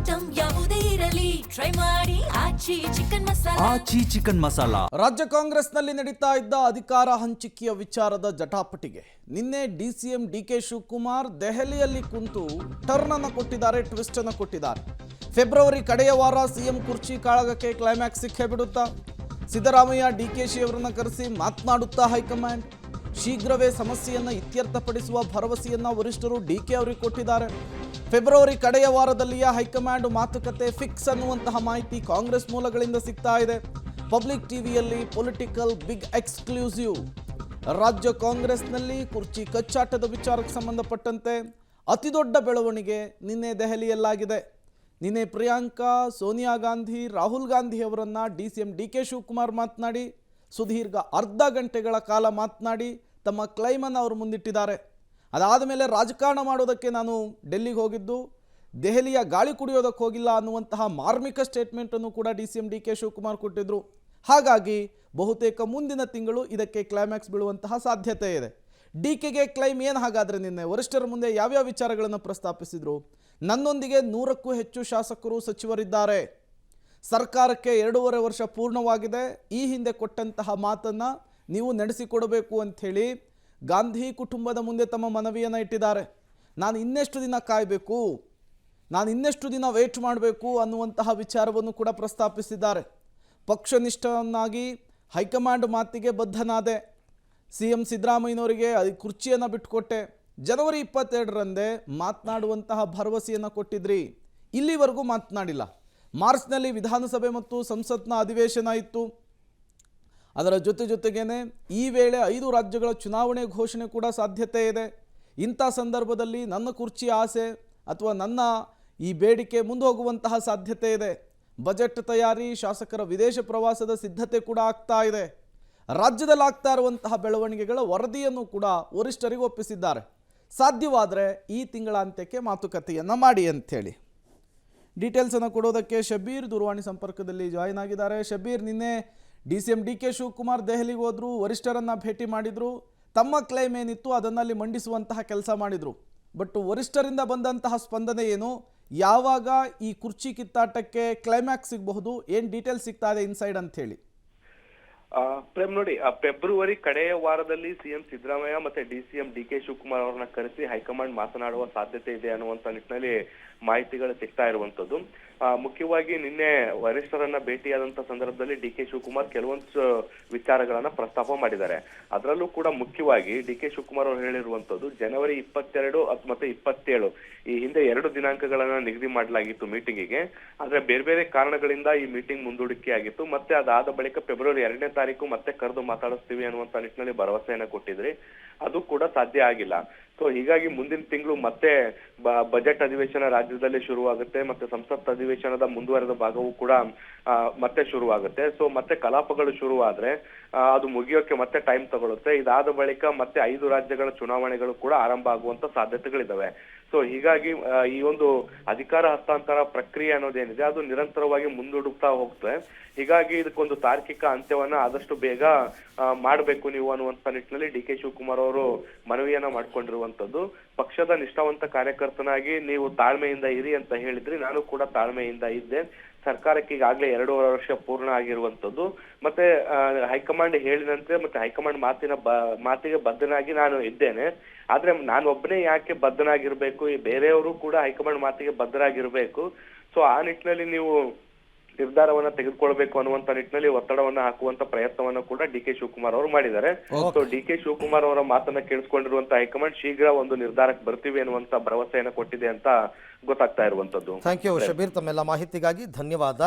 Item ಯಾವುದೇ ಇರಲಿ try ಮಾಡಿ ಆಚಿ ಚಿಕನ್ ಮಸಾಲಾ. ರಾಜ್ಯ ಕಾಂಗ್ರೆಸ್ನಲ್ಲಿ ನಡೀತಾ ಇದ್ದ ಅಧಿಕಾರ ಹಂಚಿಕೆಯ ವಿಚಾರದ ಜಟಾಪಟಿಗೆ ನಿನ್ನೆ ಡಿಸಿಎಂ ಡಿಕೆ ಶಿವಕುಮಾರ್ ದೆಹಲಿಯಲ್ಲಿ ಕುಂತು ಟರ್ನ್ ಅನ್ನು ಕೊಟ್ಟಿದ್ದಾರೆ, ಟ್ವಿಸ್ಟ್ ಅನ್ನು ಕೊಟ್ಟಿದ್ದಾರೆ. ಫೆಬ್ರವರಿ ಕಡೆಯ ವಾರ ಸಿಎಂ ಕುರ್ಚಿ ಕಾಳಗಕ್ಕೆ ಕ್ಲೈಮ್ಯಾಕ್ಸ್ ಸಿಕ್ಕೇ ಬಿಡುತ್ತಾ? ಸಿದ್ದರಾಮಯ್ಯ ಡಿಕೆಶಿ ಅವರನ್ನು ಕರೆಸಿ ಮಾತನಾಡುತ್ತಾ ಹೈಕಮಾಂಡ್ ಶೀಘ್ರವೇ ಸಮಸ್ಯೆಯನ್ನು ಇತ್ಯರ್ಥಪಡಿಸುವ ಭರವಸೆಯನ್ನ ವರಿಷ್ಠರು ಡಿಕೆ ಅವರಿಗೆ ಕೊಟ್ಟಿದ್ದಾರೆ. ಫೆಬ್ರವರಿ ಕಡೆಯ ವಾರದಲ್ಲಿಯೇ ಹೈಕಮಾಂಡ್ ಮಾತುಕತೆ ಫಿಕ್ಸ್ ಅನ್ನುವಂತಹ ಮಾಹಿತಿ ಕಾಂಗ್ರೆಸ್ ಮೂಲಗಳಿಂದ ಸಿಗ್ತಾ ಇದೆ. ಪಬ್ಲಿಕ್ ಟಿವಿಯಲ್ಲಿ ಪೊಲಿಟಿಕಲ್ ಬಿಗ್ ಎಕ್ಸ್ಕ್ಲೂಸಿವ್. ರಾಜ್ಯ ಕಾಂಗ್ರೆಸ್ನಲ್ಲಿ ಕುರ್ಚಿ ಕಚ್ಚಾಟದ ವಿಚಾರಕ್ಕೆ ಸಂಬಂಧಪಟ್ಟಂತೆ ಅತಿದೊಡ್ಡ ಬೆಳವಣಿಗೆ ನಿನ್ನೆ ದೆಹಲಿಯಲ್ಲಾಗಿದೆ. ನಿನ್ನೆ ಪ್ರಿಯಾಂಕಾ, ಸೋನಿಯಾ ಗಾಂಧಿ, ರಾಹುಲ್ ಗಾಂಧಿ ಅವರನ್ನು ಡಿಸಿಎಂ ಡಿಕೆ ಶಿವಕುಮಾರ್ ಮಾತನಾಡಿ ಸುದೀರ್ಘ ಅರ್ಧ ಗಂಟೆಗಳ ಕಾಲ ಮಾತನಾಡಿ ತಮ್ಮ ಕ್ಲೈಮನ್ನು ಅವರು ಮುಂದಿಟ್ಟಿದ್ದಾರೆ. ಅದಾದ ಮೇಲೆ ರಾಜಕಾರಣ ಮಾಡೋದಕ್ಕೆ ನಾನು ಡೆಲ್ಲಿಗೆ ಹೋಗಿದ್ದು, ದೆಹಲಿಯ ಗಾಳಿ ಕುಡಿಯೋದಕ್ಕೆ ಹೋಗಿಲ್ಲ ಅನ್ನುವಂತಹ ಮಾರ್ಮಿಕ ಸ್ಟೇಟ್ಮೆಂಟನ್ನು ಕೂಡ ಡಿಸಿಎಂ ಡಿಕೆ ಶಿವಕುಮಾರ್ ಕೊಟ್ಟಿದ್ದರು. ಹಾಗಾಗಿ ಬಹುತೇಕ ಮುಂದಿನ ತಿಂಗಳು ಇದಕ್ಕೆ ಕ್ಲೈಮ್ಯಾಕ್ಸ್ ಬೀಳುವಂತಹ ಸಾಧ್ಯತೆ ಇದೆ. ಡಿಕೆಗೆ ಕ್ಲೈಮ್ ಏನು? ಹಾಗಾದರೆ ನಿನ್ನೆ ವರಿಷ್ಠರ ಮುಂದೆ ಯಾವ್ಯಾವ ವಿಚಾರಗಳನ್ನು ಪ್ರಸ್ತಾಪಿಸಿದರು? ನನ್ನೊಂದಿಗೆ 100ಕ್ಕೂ ಹೆಚ್ಚು ಶಾಸಕರು ಸಚಿವರಿದ್ದಾರೆ. ಸರ್ಕಾರಕ್ಕೆ 2.5 ವರ್ಷ ಪೂರ್ಣವಾಗಿದೆ. ಈ ಹಿಂದೆ ಕೊಟ್ಟಂತಹ ಮಾತನ್ನು ನೀವು ನಡೆಸಿಕೊಡಬೇಕು ಅಂಥೇಳಿ ಗಾಂಧಿ ಕುಟುಂಬದ ಮುಂದೆ ತಮ್ಮ ಮನವಿಯನ್ನು ಇಟ್ಟಿದ್ದಾರೆ. ನಾನು ಇನ್ನೆಷ್ಟು ದಿನ ಕಾಯಬೇಕು, ನಾನು ಇನ್ನೆಷ್ಟು ದಿನ ವೇಟ್ ಮಾಡಬೇಕು ಅನ್ನುವಂತಹ ವಿಚಾರವನ್ನು ಕೂಡ ಪ್ರಸ್ತಾಪಿಸಿದ್ದಾರೆ. ಪಕ್ಷನಿಷ್ಠವನ್ನಾಗಿ ಹೈಕಮಾಂಡ್ ಮಾತಿಗೆ ಬದ್ಧನಾದೆ. ಸಿಎಂ ಸಿದ್ದರಾಮಯ್ಯನವರಿಗೆ ಕುರ್ಚಿಯನ್ನು ಬಿಟ್ಟುಕೊಟ್ಟೆ. ಜನವರಿ 22ರಂದೇ ಮಾತನಾಡುವಂತಹ ಭರವಸೆಯನ್ನು ಕೊಟ್ಟಿದ್ರಿ. ಇಲ್ಲಿವರೆಗೂ ಮಾತನಾಡಿಲ್ಲ. ಮಾರ್ಚ್ನಲ್ಲಿ ವಿಧಾನಸಭೆ ಮತ್ತು ಸಂಸತ್ನ ಅಧಿವೇಶನ ಇತ್ತು. ಅದರ ಜೊತೆಗೇನೆ ಈ ವೇಳೆ 5 ರಾಜ್ಯಗಳ ಚುನಾವಣೆ ಘೋಷಣೆ ಕೂಡ ಸಾಧ್ಯತೆ ಇದೆ. ಇಂಥ ಸಂದರ್ಭದಲ್ಲಿ ನನ್ನ ಕುರ್ಚಿ ಆಸೆ ಅಥವಾ ನನ್ನ ಈ ಬೇಡಿಕೆ ಮುಂದೆ ಹೋಗುವಂತಹ ಸಾಧ್ಯತೆ ಇದೆ. ಬಜೆಟ್ ತಯಾರಿ, ಶಾಸಕರ ವಿದೇಶ ಪ್ರವಾಸದ ಸಿದ್ಧತೆ ಕೂಡ ಆಗ್ತಾ ಇದೆ. ರಾಜ್ಯದಲ್ಲಿ ಆಗ್ತಾ ಇರುವಂತಹ ಬೆಳವಣಿಗೆಗಳ ವರದಿಯನ್ನು ಕೂಡ ವರಿಷ್ಠರಿಗೆ ಒಪ್ಪಿಸಿದ್ದಾರೆ. ಸಾಧ್ಯವಾದರೆ ಈ ತಿಂಗಳ ಅಂತ್ಯಕ್ಕೆ ಮಾತುಕತೆಯನ್ನು ಮಾಡಿ ಅಂಥೇಳಿ ಡೀಟೇಲ್ಸನ್ನು ಕೊಡೋದಕ್ಕೆ ಶಬೀರ್ ದೂರವಾಣಿ ಸಂಪರ್ಕದಲ್ಲಿ ಜಾಯಿನ್ ಆಗಿದ್ದಾರೆ. ಶಬೀರ್, ನಿನ್ನೆ ಡಿಸಿಎಂ ಡಿಕೆ ಶಿವಕುಮಾರ್ ದೆಹಲಿಗೆ ಹೋದರು, ವರಿಷ್ಠರನ್ನು ಭೇಟಿ ಮಾಡಿದರು. ತಮ್ಮ ಕ್ಲೈಮ್ ಏನಿತ್ತು ಅದನ್ನು ಅಲ್ಲಿ ಮಂಡಿಸುವಂತಹ ಕೆಲಸ ಮಾಡಿದರು. ಬಟ್ ವರಿಷ್ಠರಿಂದ ಬಂದಂತಹ ಸ್ಪಂದನೆ ಏನು? ಯಾವಾಗ ಈ ಕುರ್ಚಿ ಕಿತ್ತಾಟಕ್ಕೆ ಕ್ಲೈಮ್ಯಾಕ್ಸ್ ಸಿಗಬಹುದು? ಏನು ಡೀಟೇಲ್ಸ್ ಸಿಗ್ತಾ ಇದೆ ಇನ್ಸೈಡ್ ಅಂತ ಹೇಳಿ? ಪ್ರೇಮ್, ನೋಡಿ, ಫೆಬ್ರವರಿ ಕಡೆಯ ವಾರದಲ್ಲಿ ಸಿಎಂ ಸಿದ್ದರಾಮಯ್ಯ ಮತ್ತೆ ಡಿಸಿಎಂ ಡಿಕೆ ಶಿವಕುಮಾರ್ ಅವರನ್ನ ಕರೆಸಿ ಹೈಕಮಾಂಡ್ ಮಾತನಾಡುವ ಸಾಧ್ಯತೆ ಇದೆ ಅನ್ನುವಂತ ನಿಟ್ಟಿನಲ್ಲಿ ಮಾಹಿತಿಗಳು ಸಿಗ್ತಾ ಇರುವಂತದ್ದು. ಮುಖ್ಯವಾಗಿ ನಿನ್ನೆ ವರಿಷ್ಠರನ್ನ ಭೇಟಿಯಾದಂತ ಸಂದರ್ಭದಲ್ಲಿ ಡಿಕೆ ಶಿವಕುಮಾರ್ ಕೆಲವೊಂದು ವಿಚಾರಗಳನ್ನ ಪ್ರಸ್ತಾಪ ಮಾಡಿದ್ದಾರೆ. ಅದರಲ್ಲೂ ಕೂಡ ಮುಖ್ಯವಾಗಿ ಡಿಕೆ ಶಿವಕುಮಾರ್ ಅವರು ಹೇಳಿರುವಂತದ್ದು ಜನವರಿ 22 ಮತ್ತೆ 27 ಈ ಹಿಂದೆ 2 ದಿನಾಂಕಗಳನ್ನ ನಿಗದಿ ಮಾಡಲಾಗಿತ್ತು ಮೀಟಿಂಗಿಗೆ. ಆದ್ರೆ ಬೇರೆ ಬೇರೆ ಕಾರಣಗಳಿಂದ ಈ ಮೀಟಿಂಗ್ ಮುಂದೂಡಿಕೆ ಆಗಿತ್ತು. ಮತ್ತೆ ಅದಾದ ಬಳಿಕ ಫೆಬ್ರವರಿ 2ನೇ ತಾರೀಕು ಮತ್ತೆ ಕರೆದು ಮಾತಾಡಿಸ್ತೀವಿ ಅನ್ನುವಂತ ನಿಟ್ಟಿನಲ್ಲಿ ಭರವಸೆಯನ್ನ ಕೊಟ್ಟಿದ್ರಿ. ಅದು ಕೂಡ ಸಾಧ್ಯ ಆಗಿಲ್ಲ. ಸೊ ಹೀಗಾಗಿ ಮುಂದಿನ ತಿಂಗಳು ಮತ್ತೆ ಬಜೆಟ್ ಅಧಿವೇಶನ ರಾಜ್ಯದಲ್ಲಿ ಶುರುವಾಗುತ್ತೆ. ಮತ್ತೆ ಸಂಸತ್ ಅಧಿವೇಶನದ ಮುಂದುವರೆದ ಭಾಗವೂ ಕೂಡ ಮತ್ತೆ ಶುರುವಾಗುತ್ತೆ. ಸೊ ಮತ್ತೆ ಕಲಾಪಗಳು ಶುರುವಾದ್ರೆ ಅದು ಮುಗಿಯೋಕೆ ಮತ್ತೆ ಟೈಮ್ ತಗೊಳುತ್ತೆ. ಇದಾದ ಬಳಿಕ ಮತ್ತೆ 5 ರಾಜ್ಯಗಳ ಚುನಾವಣೆಗಳು ಕೂಡ ಆರಂಭ ಆಗುವಂತ ಸಾಧ್ಯತೆಗಳಿದಾವೆ. ಸೊ ಹೀಗಾಗಿ ಈ ಒಂದು ಅಧಿಕಾರ ಹಸ್ತಾಂತರ ಪ್ರಕ್ರಿಯೆ ಅನ್ನೋದೇನಿದೆ ಅದು ನಿರಂತರವಾಗಿ ಮುಂದೂಡುತ್ತಾ ಹೋಗ್ತದೆ. ಹೀಗಾಗಿ ಇದಕ್ಕೊಂದು ತಾರ್ಕಿಕ ಅಂತ್ಯವನ್ನ ಆದಷ್ಟು ಬೇಗ ಮಾಡಬೇಕು ನೀವು ಅನ್ನುವಂತ ನಿಟ್ಟಿನಲ್ಲಿ ಡಿಕೆ ಶಿವಕುಮಾರ್ ಅವರು ಮನವಿಯನ್ನ ಮಾಡ್ಕೊಂಡಿರುವಂತದ್ದು. ಪಕ್ಷದ ನಿಷ್ಠಾವಂತ ಕಾರ್ಯಕರ್ತನಾಗಿ ನೀವು ತಾಳ್ಮೆಯಿಂದ ಇರಿ ಅಂತ ಹೇಳಿದ್ರಿ. ನಾನು ಕೂಡ ತಾಳ್ಮೆಯಿಂದ ಇದ್ದೆ. ಸರ್ಕಾರಕ್ಕೆ ಈಗಾಗಲೇ 2.5 ವರ್ಷ ಪೂರ್ಣ ಆಗಿರುವಂತದ್ದು. ಮತ್ತೆ ಹೈಕಮಾಂಡ್ ಹೇಳಿದಂತೆ ಮತ್ತೆ ಹೈಕಮಾಂಡ್ ಮಾತಿಗೆ ಬದ್ಧನಾಗಿ ನಾನು ಇದ್ದೇನೆ. ಆದ್ರೆ ನಾನು ಒಬ್ಬನೇ ಯಾಕೆ ಬದ್ಧನಾಗಿರ್ಬೇಕು? ಬೇರೆಯವರು ಕೂಡ ಹೈಕಮಾಂಡ್ ಮಾತಿಗೆ ಬದ್ಧರಾಗಿರ್ಬೇಕು. ಸೊ ಆ ನಿಟ್ಟಿನಲ್ಲಿ ನೀವು ನಿರ್ಧಾರವನ್ನ ತೆಗೆದುಕೊಳ್ಬೇಕು ಅನ್ನುವಂತ ನಿಟ್ಟಿನಲ್ಲಿ ಒತ್ತಡವನ್ನ ಹಾಕುವಂತ ಪ್ರಯತ್ನವನ್ನ ಕೂಡ ಡಿಕೆ ಶಿವಕುಮಾರ್ ಅವರು ಮಾಡಿದ್ದಾರೆ. ಸೊ ಡಿಕೆ ಶಿವಕುಮಾರ್ ಅವರ ಮಾತನ್ನ ಕೇಳಿಸ್ಕೊಂಡಿರುವಂತ ಹೈಕಮಾಂಡ್ ಶೀಘ್ರ ಒಂದು ನಿರ್ಧಾರಕ್ಕೆ ಬರ್ತೀವಿ ಅನ್ನುವಂತ ಭರವಸೆಯನ್ನ ಕೊಟ್ಟಿದೆ ಅಂತ ಗೊತ್ತಾಗ್ತಾ ಇರುವಂತದ್ದು. ಥ್ಯಾಂಕ್ ಯು ಶಬೀರ್, ತಮ್ಮೆಲ್ಲ ಮಾಹಿತಿಗಾಗಿ ಧನ್ಯವಾದ.